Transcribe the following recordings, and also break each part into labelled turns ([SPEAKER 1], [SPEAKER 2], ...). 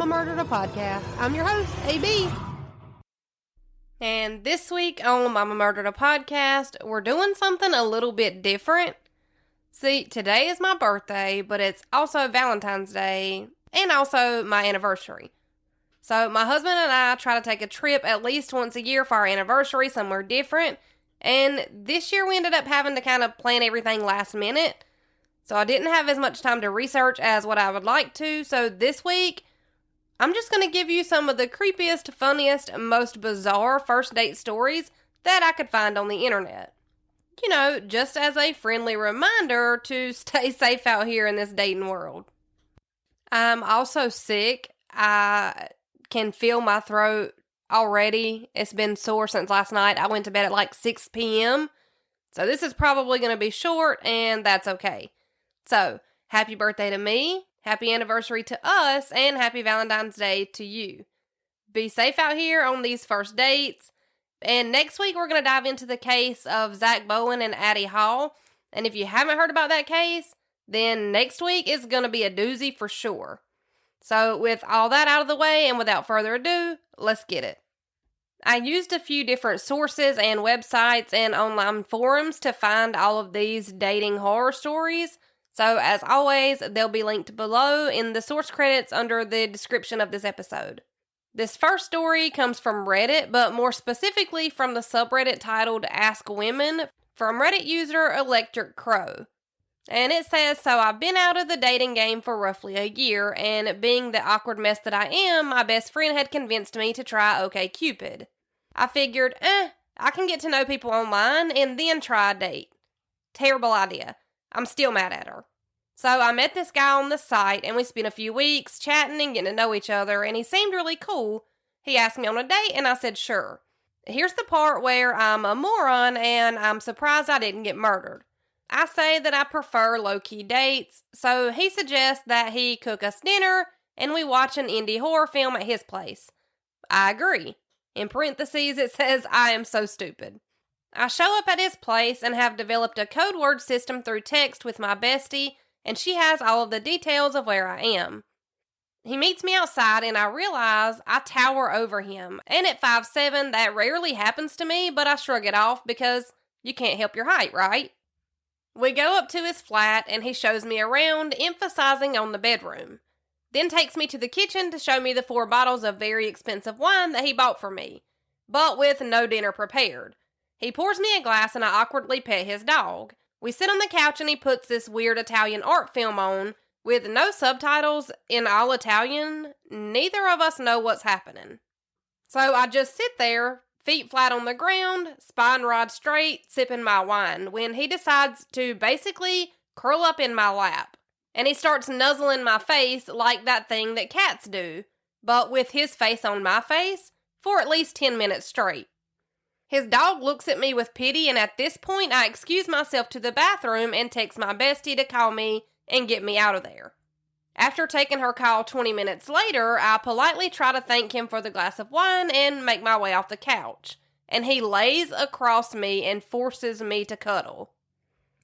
[SPEAKER 1] Mama Murdered a Podcast. I'm your host, AB. And this week on Mama Murdered a Podcast, we're doing something a little bit different. See, today is my birthday, but it's also Valentine's Day and also my anniversary. So my husband and I try to take a trip at least once a year for our anniversary somewhere different. And this year we ended up having to kind of plan everything last minute. So I didn't have as much time to research as what I would like to. So this week, I'm just going to give you some of the creepiest, funniest, most bizarre first date stories that I could find on the internet. You know, just as a friendly reminder to stay safe out here in this dating world. I'm also sick. I can feel my throat already. It's been sore since last night. I went to bed at like 6 p.m. So this is probably going to be short, and that's okay. So, happy birthday to me, happy anniversary to us, and happy Valentine's Day to you. Be safe out here on these first dates. And next week, we're going to dive into the case of Zach Bowen and Addie Hall. And if you haven't heard about that case, then next week is going to be a doozy for sure. So, with all that out of the way, and without further ado, let's get it. I used a few different sources and websites and online forums to find all of these dating horror stories. So, as always, they'll be linked below in the source credits under the description of this episode. This first story comes from Reddit, but more specifically from the subreddit titled Ask Women from Reddit user Electric Crow. And it says, so I've been out of the dating game for roughly a year, and being the awkward mess that I am, my best friend had convinced me to try OkCupid. I figured, I can get to know people online and then try a date. Terrible idea. I'm still mad at her. So I met this guy on the site, and we spent a few weeks chatting and getting to know each other, and he seemed really cool. He asked me on a date, and I said sure. Here's the part where I'm a moron, and I'm surprised I didn't get murdered. I say that I prefer low-key dates, so he suggests that he cook us dinner, and we watch an indie horror film at his place. I agree. In parentheses, it says, I am so stupid. I show up at his place and have developed a code word system through text with my bestie, and she has all of the details of where I am. He meets me outside, and I realize I tower over him. And at 5'7", that rarely happens to me, but I shrug it off because you can't help your height, right? We go up to his flat, and he shows me around, emphasizing on the bedroom. Then takes me to the kitchen to show me the 4 bottles of very expensive wine that he bought for me, but with no dinner prepared. He pours me a glass and I awkwardly pet his dog. We sit on the couch and he puts this weird Italian art film on with no subtitles in all Italian. Neither of us know what's happening. So I just sit there, feet flat on the ground, spine rod straight, sipping my wine when he decides to basically curl up in my lap. And he starts nuzzling my face like that thing that cats do, but with his face on my face for at least 10 minutes straight. His dog looks at me with pity, and at this point, I excuse myself to the bathroom and text my bestie to call me and get me out of there. After taking her call 20 minutes later, I politely try to thank him for the glass of wine and make my way off the couch. And he lays across me and forces me to cuddle.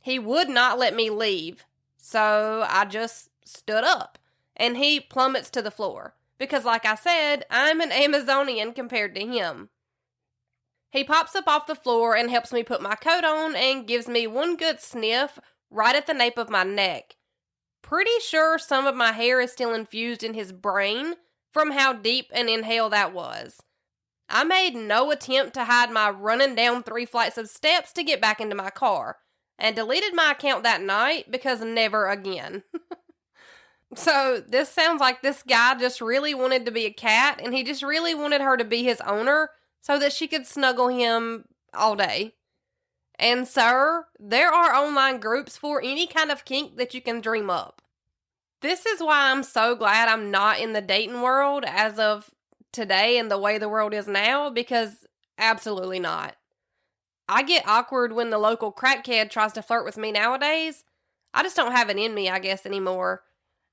[SPEAKER 1] He would not let me leave, so I just stood up. And he plummets to the floor. Because like I said, I'm an Amazonian compared to him. He pops up off the floor and helps me put my coat on and gives me one good sniff right at the nape of my neck. Pretty sure some of my hair is still infused in his brain from how deep an inhale that was. I made no attempt to hide my running down 3 flights of steps to get back into my car and deleted my account that night because never again. So this sounds like this guy just really wanted to be a cat and he just really wanted her to be his owner so that she could snuggle him all day. And sir, there are online groups for any kind of kink that you can dream up. This is why I'm so glad I'm not in the dating world as of today and the way the world is now, because absolutely not. I get awkward when the local crackhead tries to flirt with me nowadays. I just don't have it in me, I guess, anymore.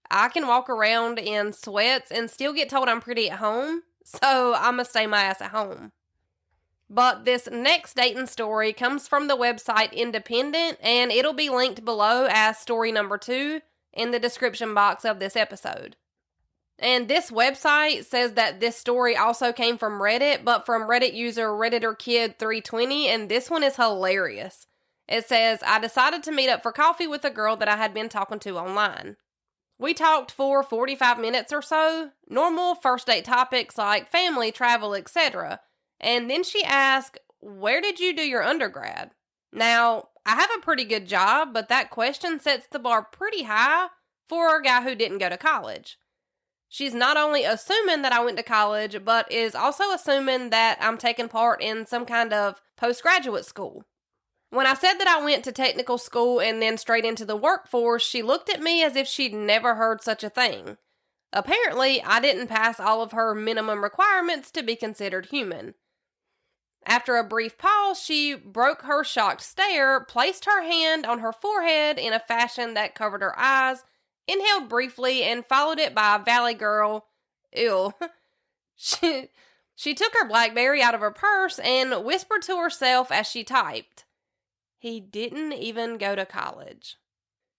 [SPEAKER 1] I can walk around in sweats and still get told I'm pretty at home, so I'm gonna stay my ass at home. But this next dating story comes from the website Independent, and it'll be linked below as story number 2 in the description box of this episode. And this website says that this story also came from Reddit, but from Reddit user RedditorKid320, and this one is hilarious. It says, I decided to meet up for coffee with a girl that I had been talking to online. We talked for 45 minutes or so, normal first date topics like family, travel, etc. And then she asked, where did you do your undergrad? Now, I have a pretty good job, but that question sets the bar pretty high for a guy who didn't go to college. She's not only assuming that I went to college, but is also assuming that I'm taking part in some kind of postgraduate school. When I said that I went to technical school and then straight into the workforce, she looked at me as if she'd never heard such a thing. Apparently, I didn't pass all of her minimum requirements to be considered human. After a brief pause, she broke her shocked stare, placed her hand on her forehead in a fashion that covered her eyes, inhaled briefly, and followed it by Valley Girl. Ew. She took her BlackBerry out of her purse and whispered to herself as she typed, he didn't even go to college.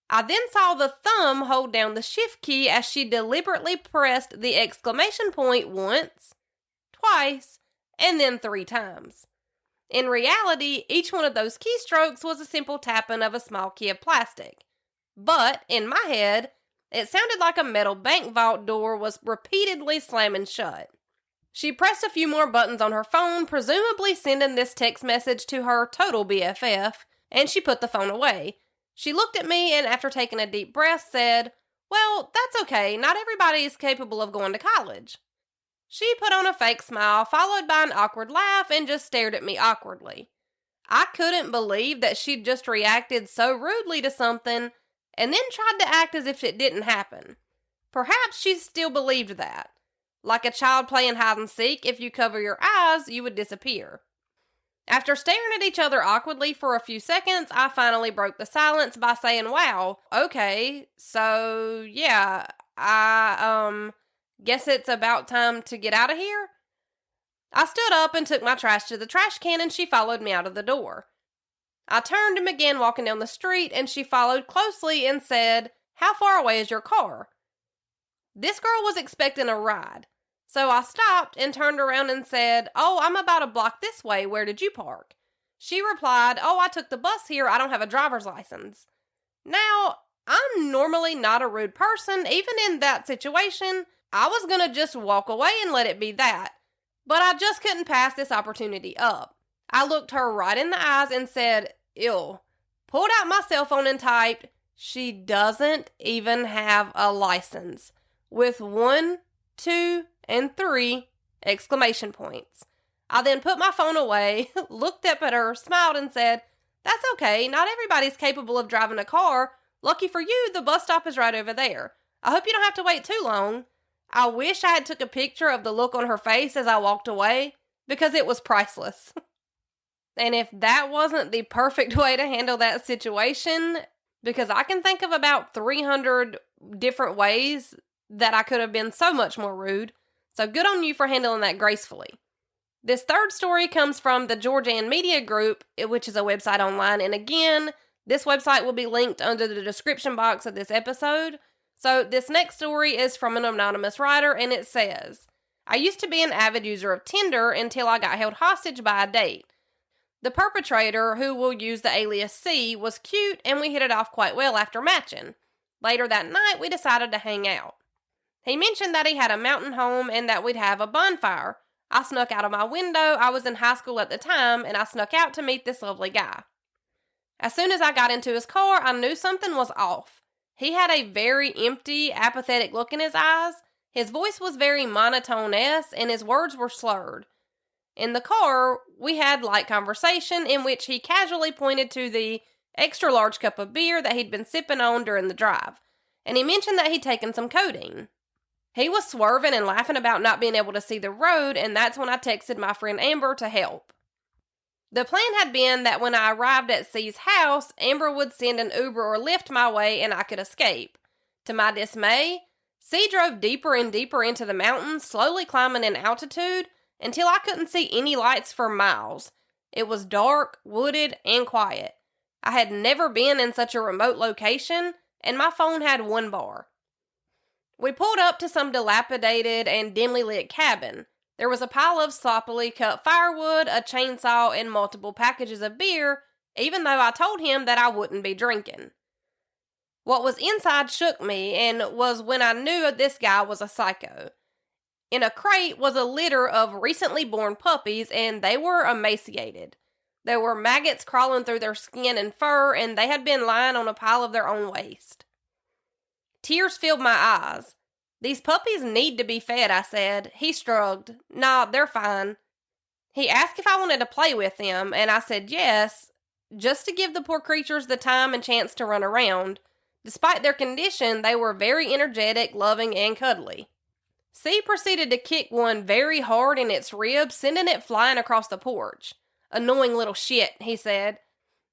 [SPEAKER 1] I then saw the thumb hold down the shift key as she deliberately pressed the exclamation point once, twice, and then 3 times. In reality, each one of those keystrokes was a simple tapping of a small key of plastic. But, in my head, it sounded like a metal bank vault door was repeatedly slamming shut. She pressed a few more buttons on her phone, presumably sending this text message to her total BFF, and she put the phone away. She looked at me and, after taking a deep breath, said, well, that's okay, not everybody is capable of going to college. She put on a fake smile, followed by an awkward laugh, and just stared at me awkwardly. I couldn't believe that she'd just reacted so rudely to something, and then tried to act as if it didn't happen. Perhaps she still believed that. Like a child playing hide and seek, if you cover your eyes, you would disappear. After staring at each other awkwardly for a few seconds, I finally broke the silence by saying, wow, okay, so yeah, I guess it's about time to get out of here? I stood up and took my trash to the trash can, and she followed me out of the door. I turned and began walking down the street, and she followed closely and said, how far away is your car? This girl was expecting a ride, so I stopped and turned around and said, oh, I'm about a block this way. Where did you park? She replied, oh, I took the bus here. I don't have a driver's license. Now, I'm normally not a rude person. Even in that situation, I was going to just walk away and let it be that. But I just couldn't pass this opportunity up. I looked her right in the eyes and said, ew. Pulled out my cell phone and typed, she doesn't even have a license. With 1, 2, and 3 exclamation points. I then put my phone away, looked up at her, smiled, and said, that's okay, not everybody's capable of driving a car. Lucky for you, the bus stop is right over there. I hope you don't have to wait too long. I wish I had took a picture of the look on her face as I walked away, because it was priceless. And if that wasn't the perfect way to handle that situation, because I can think of about 300 different ways that I could have been so much more rude. So good on you for handling that gracefully. This third story comes from the Georgian Media Group, which is a website online. And again, this website will be linked under the description box of this episode. So this next story is from an anonymous writer, and it says, I used to be an avid user of Tinder until I got held hostage by a date. The perpetrator, who will use the alias C, was cute, and we hit it off quite well after matching. Later that night, we decided to hang out. He mentioned that he had a mountain home and that we'd have a bonfire. I snuck out of my window. I was in high school at the time, and I snuck out to meet this lovely guy. As soon as I got into his car, I knew something was off. He had a very empty, apathetic look in his eyes. His voice was very monotone-esque, and his words were slurred. In the car, we had light conversation in which he casually pointed to the extra large cup of beer that he'd been sipping on during the drive, and he mentioned that he'd taken some codeine. He was swerving and laughing about not being able to see the road, and that's when I texted my friend Amber to help. The plan had been that when I arrived at C's house, Amber would send an Uber or Lyft my way and I could escape. To my dismay, C drove deeper and deeper into the mountains, slowly climbing in altitude until I couldn't see any lights for miles. It was dark, wooded, and quiet. I had never been in such a remote location, and my phone had 1 bar. We pulled up to some dilapidated and dimly lit cabin. There was a pile of sloppily cut firewood, a chainsaw, and multiple packages of beer, even though I told him that I wouldn't be drinking. What was inside shook me, and was when I knew this guy was a psycho. In a crate was a litter of recently born puppies, and they were emaciated. There were maggots crawling through their skin and fur, and they had been lying on a pile of their own waste. Tears filled my eyes. "These puppies need to be fed," I said. He shrugged. "Nah, they're fine." He asked if I wanted to play with them, and I said yes, just to give the poor creatures the time and chance to run around. Despite their condition, they were very energetic, loving, and cuddly. C proceeded to kick one very hard in its ribs, sending it flying across the porch. "Annoying little shit," he said.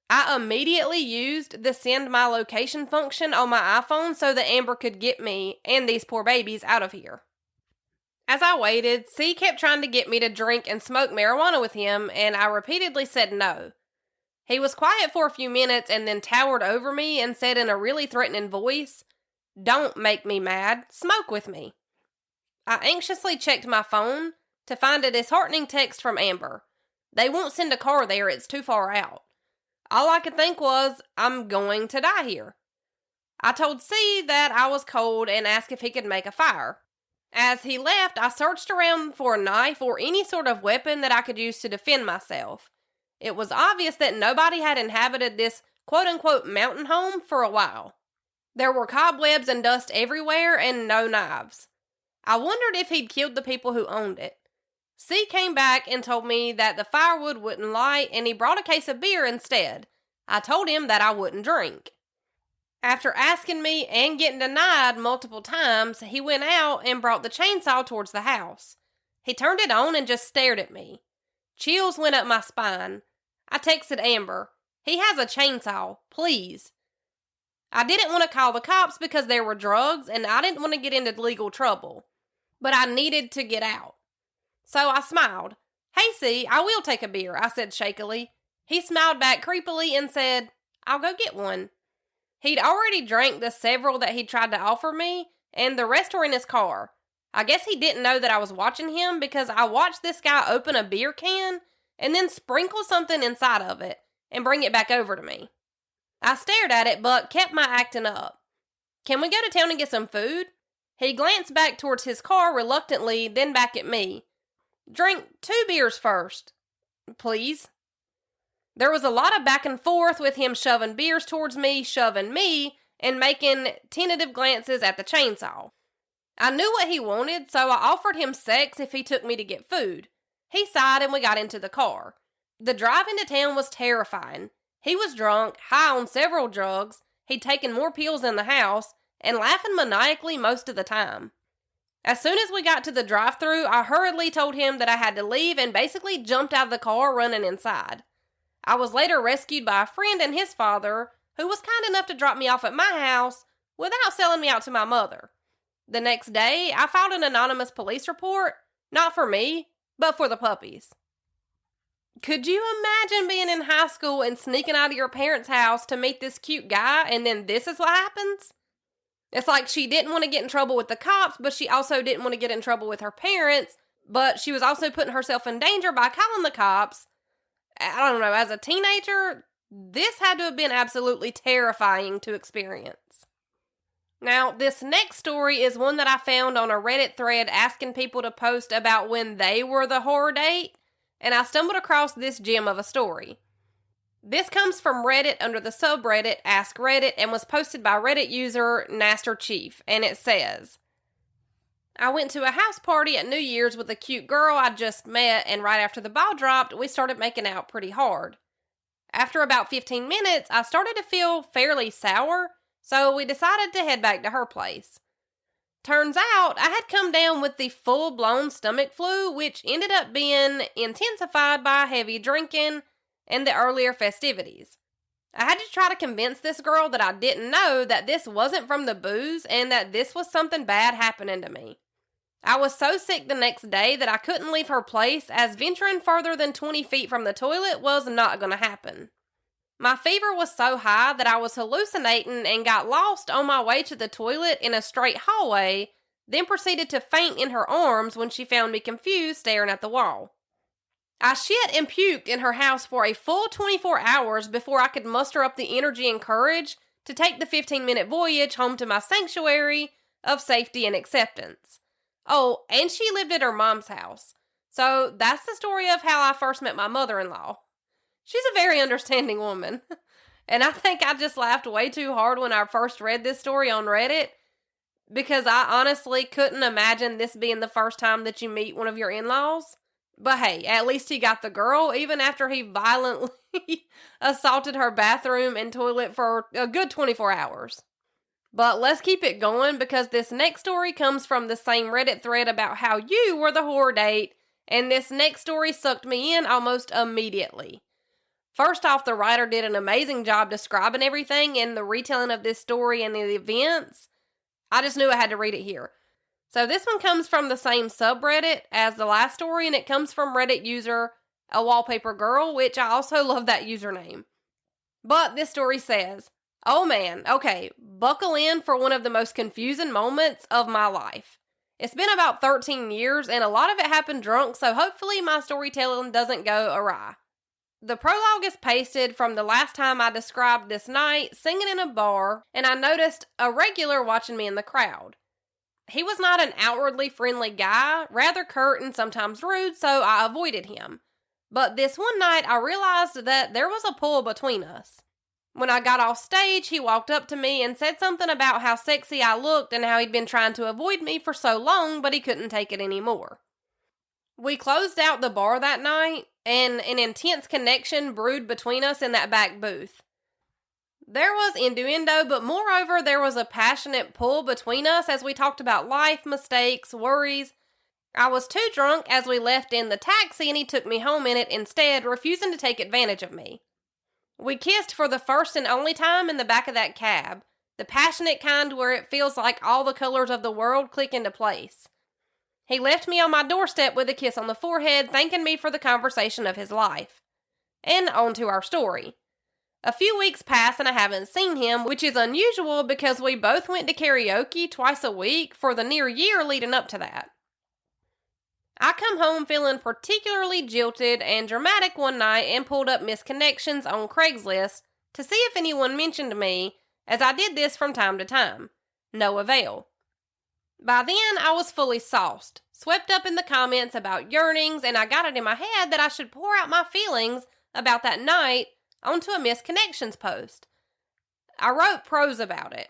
[SPEAKER 1] I immediately used the send my location function on my iPhone so that Amber could get me and these poor babies out of here. As I waited, C kept trying to get me to drink and smoke marijuana with him, and I repeatedly said no. He was quiet for a few minutes and then towered over me and said in a really threatening voice, "Don't make me mad. Smoke with me." I anxiously checked my phone to find a disheartening text from Amber. "They won't send a car there, it's too far out." All I could think was, I'm going to die here. I told C that I was cold and asked if he could make a fire. As he left, I searched around for a knife or any sort of weapon that I could use to defend myself. It was obvious that nobody had inhabited this quote-unquote mountain home for a while. There were cobwebs and dust everywhere and no knives. I wondered if he'd killed the people who owned it. C came back and told me that the firewood wouldn't light, and he brought a case of beer instead. I told him that I wouldn't drink. After asking me and getting denied multiple times, he went out and brought the chainsaw towards the house. He turned it on and just stared at me. Chills went up my spine. I texted Amber, "He has a chainsaw, please." I didn't want to call the cops because there were drugs, and I didn't want to get into legal trouble. But I needed to get out. So I smiled. "Hey, C, I will take a beer," I said shakily. He smiled back creepily and said, "I'll go get one." He'd already drank the several that he tried to offer me, and the rest were in his car. I guess he didn't know that I was watching him because I watched this guy open a beer can and then sprinkle something inside of it and bring it back over to me. I stared at it but kept my acting up. "Can we go to town and get some food?" He glanced back towards his car reluctantly, then back at me. "Drink 2 beers first, please." There was a lot of back and forth with him shoving beers towards me, shoving me, and making tentative glances at the chainsaw. I knew what he wanted, so I offered him sex if he took me to get food. He sighed and we got into the car. The drive into town was terrifying. He was drunk, high on several drugs, he'd taken more pills in the house, and laughing maniacally most of the time. As soon as we got to the drive-thru, I hurriedly told him that I had to leave and basically jumped out of the car running inside. I was later rescued by a friend and his father, who was kind enough to drop me off at my house without selling me out to my mother. The next day, I filed an anonymous police report, not for me, but for the puppies. Could you imagine being in high school and sneaking out of your parents' house to meet this cute guy, and then this is what happens? It's like she didn't want to get in trouble with the cops, but she also didn't want to get in trouble with her parents, but she was also putting herself in danger by calling the cops. I don't know, as a teenager, this had to have been absolutely terrifying to experience. Now, this next story is one that I found on a Reddit thread asking people to post about when they were the horror date, and I stumbled across this gem of a story. This comes from Reddit under the subreddit Ask Reddit and was posted by Reddit user Naster Chief, and it says, "I went to a house party at New Year's with a cute girl I'd just met, and right after the ball dropped, we started making out pretty hard. After about 15 minutes, I started to feel fairly sour, so we decided to head back to her place. Turns out, I had come down with the full-blown stomach flu, which ended up being intensified by heavy drinking and the earlier festivities. I had to try to convince this girl that I didn't know that this wasn't from the booze and that this was something bad happening to me. I was so sick the next day that I couldn't leave her place, as venturing further than 20 feet from the toilet was not going to happen. My fever was so high that I was hallucinating and got lost on my way to the toilet in a straight hallway, then proceeded to faint in her arms when she found me confused staring at the wall. I shit and puked in her house for a full 24 hours before I could muster up the energy and courage to take the 15-minute voyage home to my sanctuary of safety and acceptance. Oh, and she lived at her mom's house. So that's the story of how I first met my mother-in-law. She's a very understanding woman. And I think I just laughed way too hard when I first read this story on Reddit, because I honestly couldn't imagine this being the first time that you meet one of your in-laws. But hey, at least he got the girl, even after he violently assaulted her bathroom and toilet for a good 24 hours. But let's keep it going, because this next story comes from the same Reddit thread about how you were the horror date, and this next story sucked me in almost immediately. First off, the writer did an amazing job describing everything and the retelling of this story and the events. I just knew I had to read it here. So this one comes from the same subreddit as the last story, and it comes from Reddit user A Wallpaper Girl, which I also love that username. But this story says, oh man, okay, buckle in for one of the most confusing moments of my life. It's been about 13 years, and a lot of it happened drunk, so hopefully my storytelling doesn't go awry. The prologue is pasted from the last time I described this night singing in a bar, and I noticed a regular watching me in the crowd. He was not an outwardly friendly guy, rather curt and sometimes rude, so I avoided him. But this one night I realized that there was a pull between us. When I got off stage, he walked up to me and said something about how sexy I looked and how he'd been trying to avoid me for so long, but he couldn't take it anymore. We closed out the bar that night, and an intense connection brewed between us in that back booth. There was innuendo, but moreover, there was a passionate pull between us as we talked about life, mistakes, worries. I was too drunk as we left in the taxi, and he took me home in it instead, refusing to take advantage of me. We kissed for the first and only time in the back of that cab, the passionate kind where it feels like all the colors of the world click into place. He left me on my doorstep with a kiss on the forehead, thanking me for the conversation of his life. And on to our story. A few weeks pass and I haven't seen him, which is unusual because we both went to karaoke twice a week for the near year leading up to that. I come home feeling particularly jilted and dramatic one night and pulled up misconnections on Craigslist to see if anyone mentioned me, as I did this from time to time. No avail. By then, I was fully sauced, swept up in the comments about yearnings, and I got it in my head that I should pour out my feelings about that night onto a misconnections post. I wrote prose about it.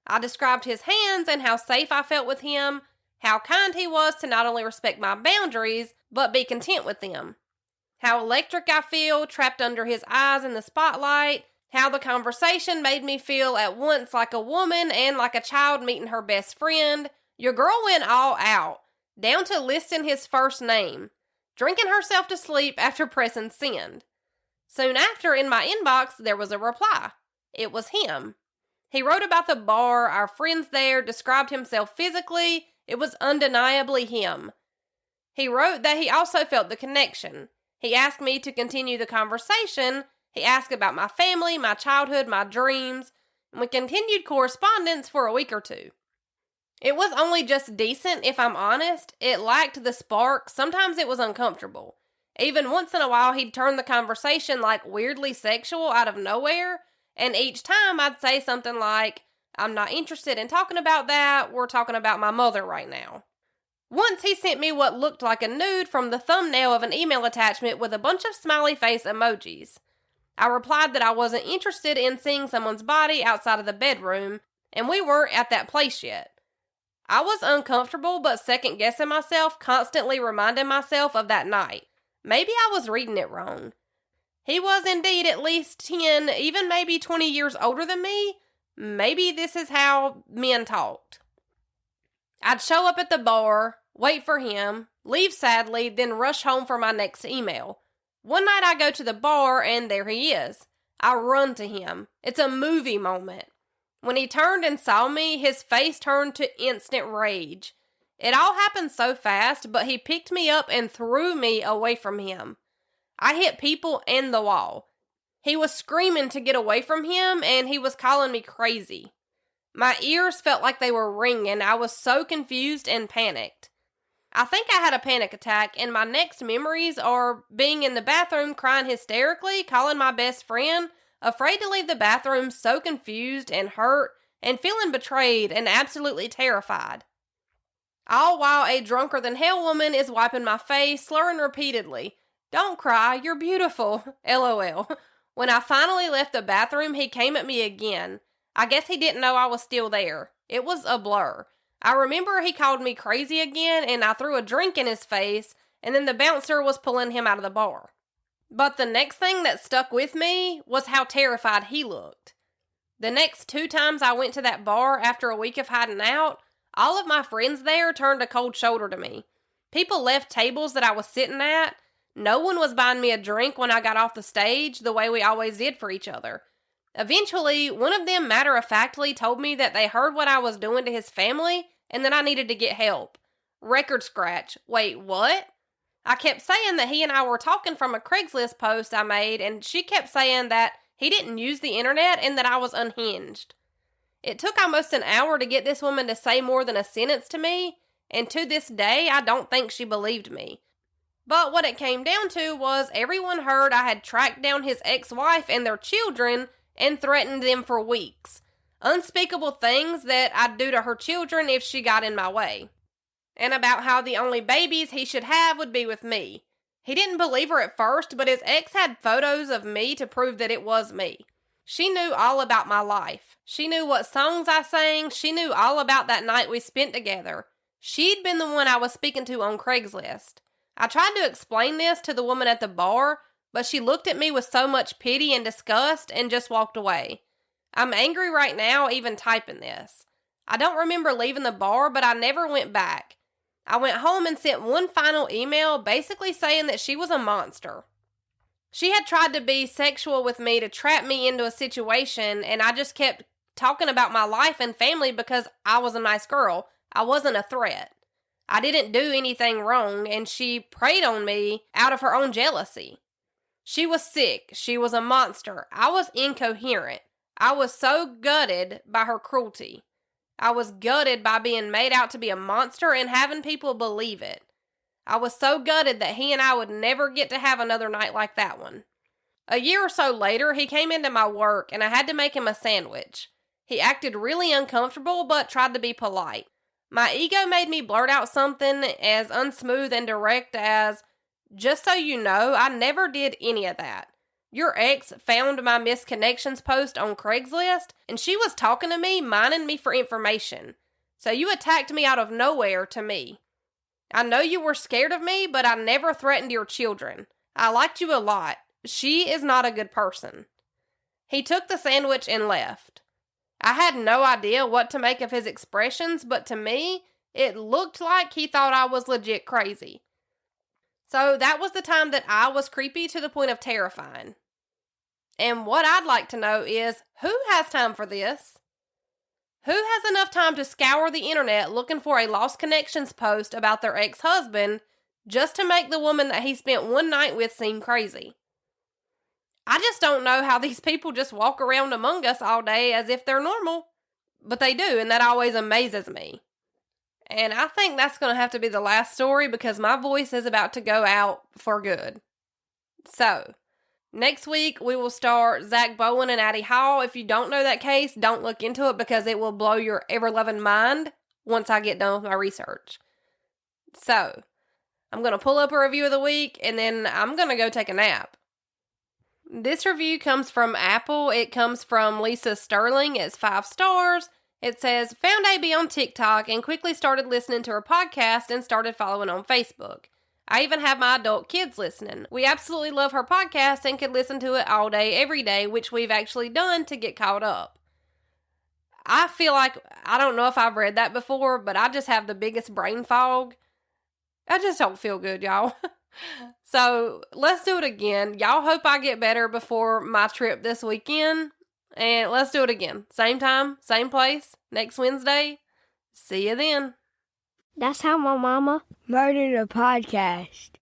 [SPEAKER 1] I described his hands and how safe I felt with him, how kind he was to not only respect my boundaries, but be content with them. How electric I feel, trapped under his eyes in the spotlight, how the conversation made me feel at once like a woman and like a child meeting her best friend. Your girl went all out, down to listing his first name, drinking herself to sleep after pressing send. Soon after, in my inbox, there was a reply. It was him. He wrote about the bar, our friends there, described himself physically. It was undeniably him. He wrote that he also felt the connection. He asked me to continue the conversation. He asked about my family, my childhood, my dreams, and we continued correspondence for a week or two. It was only just decent, if I'm honest. It lacked the spark. Sometimes it was uncomfortable. Even once in a while, he'd turn the conversation like weirdly sexual out of nowhere, and each time I'd say something like, I'm not interested in talking about that, we're talking about my mother right now. Once he sent me what looked like a nude from the thumbnail of an email attachment with a bunch of smiley face emojis. I replied that I wasn't interested in seeing someone's body outside of the bedroom, and we weren't at that place yet. I was uncomfortable but second-guessing myself, constantly reminding myself of that night. Maybe I was reading it wrong. He was indeed at least 10, even maybe 20 years older than me. Maybe this is how men talked. I'd show up at the bar, wait for him, leave sadly, then rush home for my next email. One night I go to the bar and there he is. I run to him. It's a movie moment. When he turned and saw me, his face turned to instant rage. It all happened so fast, but he picked me up and threw me away from him. I hit people and the wall. He was screaming to get away from him, and he was calling me crazy. My ears felt like they were ringing. I was so confused and panicked. I think I had a panic attack, and my next memories are being in the bathroom crying hysterically, calling my best friend, afraid to leave the bathroom, so confused and hurt, and feeling betrayed and absolutely terrified. All while a drunker-than-hell woman is wiping my face, slurring repeatedly, "Don't cry, you're beautiful, LOL. When I finally left the bathroom, he came at me again. I guess he didn't know I was still there. It was a blur. I remember he called me crazy again, and I threw a drink in his face, and then the bouncer was pulling him out of the bar. But the next thing that stuck with me was how terrified he looked. The next 2 times I went to that bar after a week of hiding out, all of my friends there turned a cold shoulder to me. People left tables that I was sitting at. No one was buying me a drink when I got off the stage the way we always did for each other. Eventually, one of them matter-of-factly told me that they heard what I was doing to his family and that I needed to get help. Record scratch. Wait, what? I kept saying that he and I were talking from a Craigslist post I made, and she kept saying that he didn't use the internet and that I was unhinged. It took almost an hour to get this woman to say more than a sentence to me, and to this day, I don't think she believed me. But what it came down to was everyone heard I had tracked down his ex-wife and their children and threatened them for weeks. Unspeakable things that I'd do to her children if she got in my way. And about how the only babies he should have would be with me. He didn't believe her at first, but his ex had photos of me to prove that it was me. She knew all about my life. She knew what songs I sang. She knew all about that night we spent together. She'd been the one I was speaking to on Craigslist. I tried to explain this to the woman at the bar, but she looked at me with so much pity and disgust and just walked away. I'm angry right now even typing this. I don't remember leaving the bar, but I never went back. I went home and sent one final email basically saying that she was a monster. She had tried to be sexual with me to trap me into a situation, and I just kept talking about my life and family because I was a nice girl. I wasn't a threat. I didn't do anything wrong, and she preyed on me out of her own jealousy. She was sick. She was a monster. I was incoherent. I was so gutted by her cruelty. I was gutted by being made out to be a monster and having people believe it. I was so gutted that he and I would never get to have another night like that one. A year or so later, he came into my work, and I had to make him a sandwich. He acted really uncomfortable, but tried to be polite. My ego made me blurt out something as unsmooth and direct as, "Just so you know, I never did any of that. Your ex found my missed connections post on Craigslist, and she was talking to me, mining me for information. So you attacked me out of nowhere to me. I know you were scared of me, but I never threatened your children. I liked you a lot. She is not a good person." He took the sandwich and left. I had no idea what to make of his expressions, but to me, it looked like he thought I was legit crazy. So that was the time that I was creepy to the point of terrifying. And what I'd like to know is, who has time for this? Who has enough time to scour the internet looking for a lost connections post about their ex-husband just to make the woman that he spent one night with seem crazy? I just don't know how these people just walk around among us all day as if they're normal. But they do, and that always amazes me. And I think that's going to have to be the last story because my voice is about to go out for good. So, next week we will start Zach Bowen and Addie Hall. If you don't know that case, don't look into it because it will blow your ever-loving mind once I get done with my research. So, I'm going to pull up a review of the week and then I'm going to go take a nap. This review comes from Apple. It comes from Lisa Sterling. It's 5 stars. It says, "Found AB on TikTok and quickly started listening to her podcast and started following on Facebook. I even have my adult kids listening. We absolutely love her podcast and could listen to it all day, every day, which we've actually done to get caught up." I feel like, I don't know if I've read that before, but I just have the biggest brain fog. I just don't feel good, y'all. So, let's do it again. Y'all hope I get better before my trip this weekend. And let's do it again. Same time, same place, next Wednesday. See you then.
[SPEAKER 2] That's how my mama murdered a podcast.